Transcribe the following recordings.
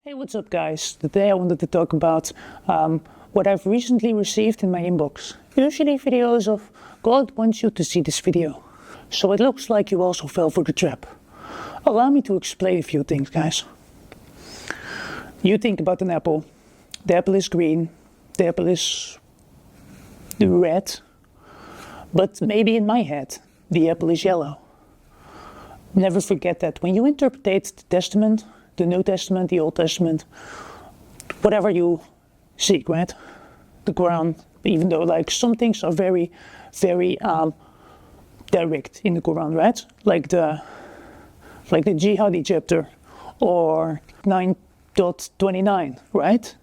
Hey, what's up, guys? Today I wanted to talk about what I've recently received in my inbox. Usually videos of God wants you to see this video. So it looks like you also fell for the trap. Allow me to explain a few things, guys. You think about an apple. The apple is green. The apple is red. But maybe in my head, the apple is yellow. Never forget that when you interpret the Testament, the New Testament, the Old Testament, whatever you seek, right? The Quran, even though like some things are very, very direct in the Quran, right? Like the jihadi chapter or 9.29, right?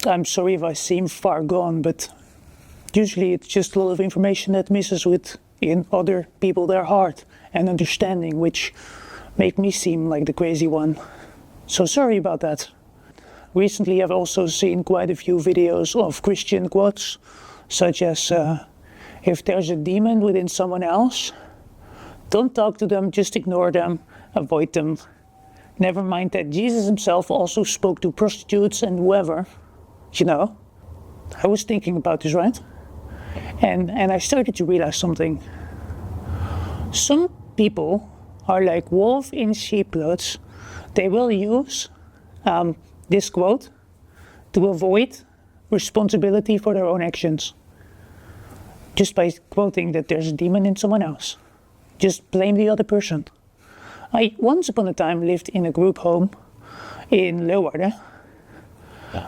I'm sorry if I seem far gone, but usually it's just a lot of information that misses in other people their heart and understanding, which make me seem like the crazy one. So sorry about that. Recently I've also seen quite a few videos of Christian quotes, such as if there's a demon within someone else, don't talk to them, just ignore them, avoid them. Never mind that Jesus himself also spoke to prostitutes and whoever, you know. I was thinking about this, right? And I started to realize something. Some people are like wolf in sheep clothes. They will use this quote to avoid responsibility for their own actions. Just by quoting that there's a demon in someone else. Just blame the other person. I once upon a time lived in a group home in Leeuwarden,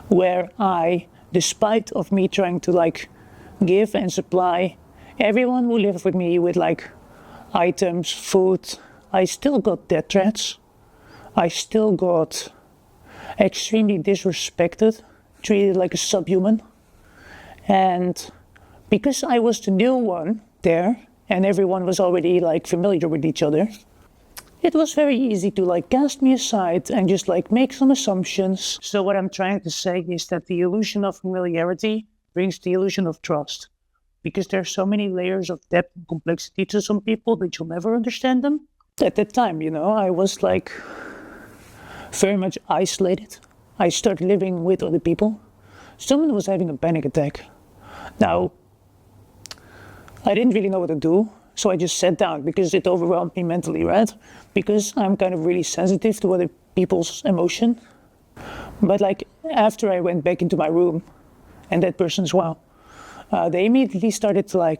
where despite of me trying to give and supply everyone who lived with me with items, food, I still got death threats. I still got extremely disrespected, treated like a subhuman. And because I was the new one there and everyone was already familiar with each other, it was very easy to cast me aside and just make some assumptions. So what I'm trying to say is that the illusion of familiarity brings the illusion of trust. Because there's so many layers of depth and complexity to some people that you'll never understand them. At that time, I was very much isolated. I started living with other people. Someone was having a panic attack. Now, I didn't really know what to do, so I just sat down because it overwhelmed me mentally, right? Because I'm kind of really sensitive to other people's emotion. But after I went back into my room, and that person as well, they immediately started to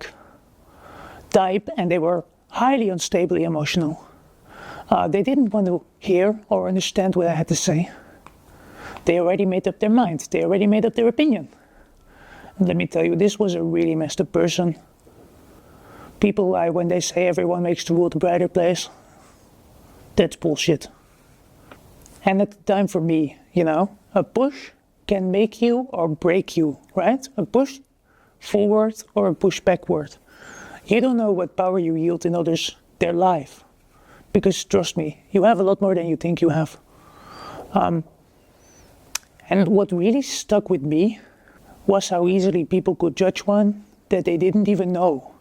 type, and they were highly unstably emotional. They didn't want to hear or understand what I had to say. They already made up their mind. They already made up their opinion. And let me tell you, this was a really messed up person. People, when they say everyone makes the world a brighter place, that's bullshit. And at the time for me, a push can make you or break you, right? A push forward or a push backward. You don't know what power you yield in others, their life. Because trust me, you have a lot more than you think you have. And what really stuck with me was how easily people could judge one that they didn't even know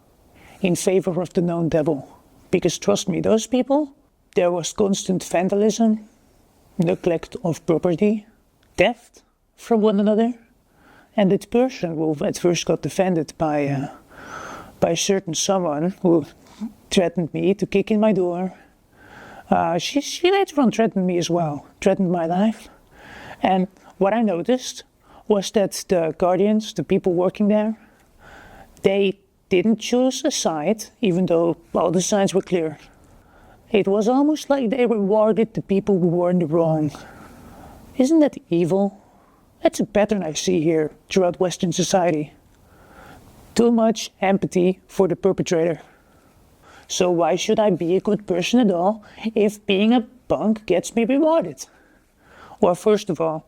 in favor of the known devil. Because trust me, those people, there was constant vandalism, neglect of property, theft from one another. And that person who at first got offended by a certain someone who threatened me to kick in my door. She later on threatened me as well, threatened my life. And what I noticed was that the guardians, the people working there, they didn't choose a side, even though all the signs were clear. It was almost like they rewarded the people who were in the wrong. Isn't that evil? That's a pattern I see here throughout Western society. Too much empathy for the perpetrator. So why should I be a good person at all if being a punk gets me rewarded? Well, first of all,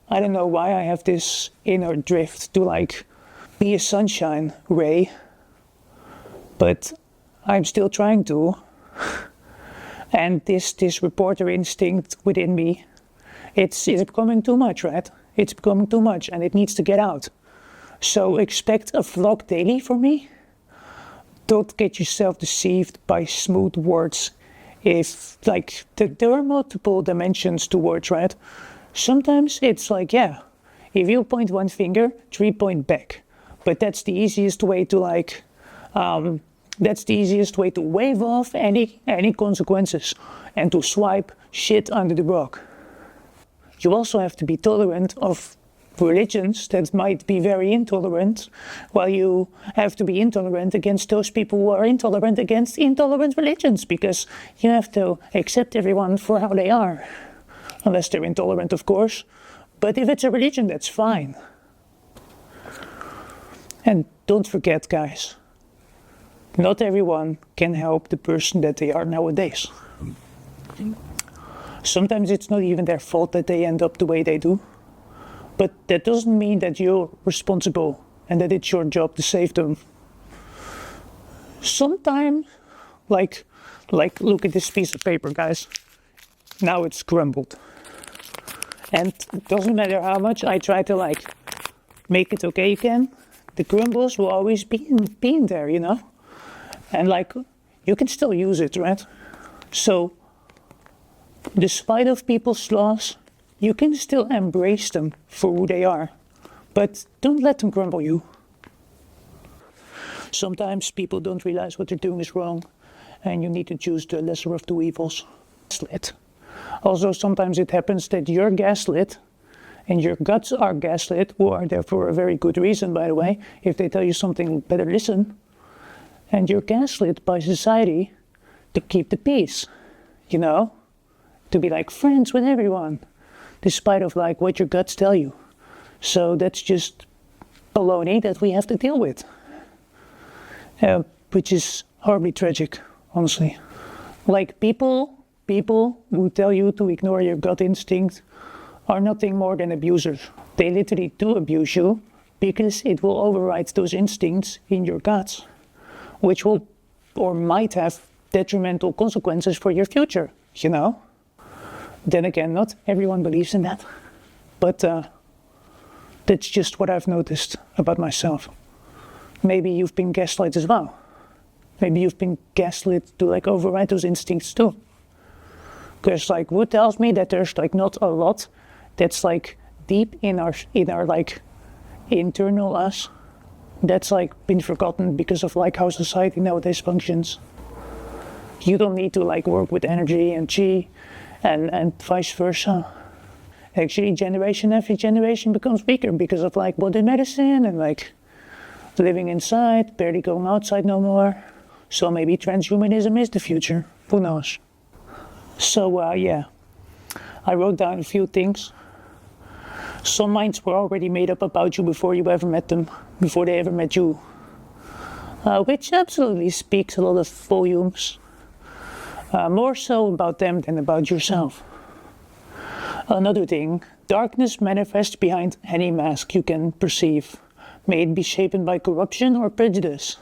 I don't know why I have this inner drift to be a sunshine ray, but I'm still trying to. And this reporter instinct within me, it's becoming too much, right? It's becoming too much and it needs to get out. So expect a vlog daily from me. Don't get yourself deceived by smooth words. If there are multiple dimensions to words, right? Sometimes it's like, yeah, if you point one finger, 3 point back. But that's the easiest way to wave off any consequences and to swipe shit under the rug. You also have to be tolerant of religions that might be very intolerant, while you have to be intolerant against those people who are intolerant against intolerant religions, because you have to accept everyone for how they are. Unless they're intolerant, of course. But if it's a religion, that's fine. And don't forget, guys, not everyone can help the person that they are nowadays. Sometimes it's not even their fault that they end up the way they do. But that doesn't mean that you're responsible and that it's your job to save them. Sometimes, like look at this piece of paper, guys. Now it's crumbled. And it doesn't matter how much I try to make it okay again, the crumbles will always be in there, you know? And you can still use it, right? So, despite of people's flaws, you can still embrace them for who they are. But don't let them crumble you. Sometimes people don't realize what they're doing is wrong, and you need to choose the lesser of two evils. Gaslit. Also, sometimes it happens that you're gaslit, and your guts are gaslit, who are there for a very good reason, by the way. If they tell you something, better listen. And you're gaslit by society to keep the peace, you know? To be friends with everyone, despite of what your guts tell you. So that's just baloney that we have to deal with. Which is horribly tragic, honestly. People who tell you to ignore your gut instinct are nothing more than abusers. They literally do abuse you because it will override those instincts in your guts, which will or might have detrimental consequences for your future, you know? Then again, not everyone believes in that, but that's just what I've noticed about myself. Maybe you've been gaslit as well. Maybe you've been gaslit to override those instincts too. Because who tells me that there's not a lot that's deep in our internal us that's been forgotten because of how society nowadays functions. You don't need to work with energy and chi and vice versa. Actually, generation after generation becomes weaker because of modern medicine and living inside, barely going outside no more. So maybe transhumanism is the future. Who knows? So yeah, I wrote down a few things. Some minds were already made up about you before you ever met them, before they ever met you. Which absolutely speaks a lot of volumes. More so about them than about yourself. Another thing, darkness manifests behind any mask you can perceive, may it be shaped by corruption or prejudice.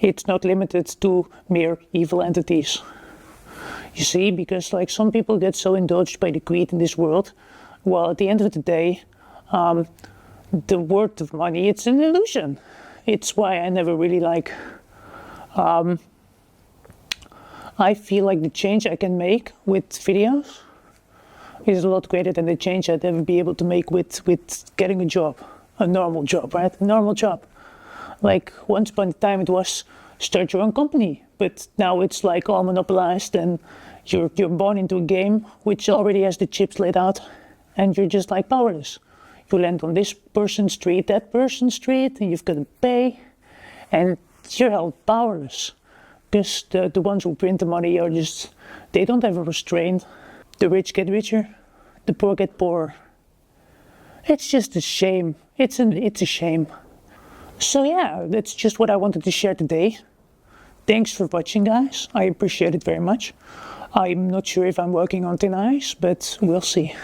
It's not limited to mere evil entities. You see, because some people get so indulged by the greed in this world, well, at the end of the day, the worth of money, it's an illusion. It's why I never really I feel like the change I can make with videos is a lot greater than the change I'd ever be able to make with getting a job, a normal job, right? A normal job. Once upon a time it was start your own company, but now it's all monopolized and you're born into a game which already has the chips laid out and you're just powerless. You land on this person's street, that person's street, and you've got to pay and you're held powerless. Because the ones who print the money are they don't have a restraint. The rich get richer, the poor get poorer. It's just a shame. It's a shame. So yeah, that's just what I wanted to share today. Thanks for watching, guys. I appreciate it very much. I'm not sure if I'm working on thin ice, but we'll see.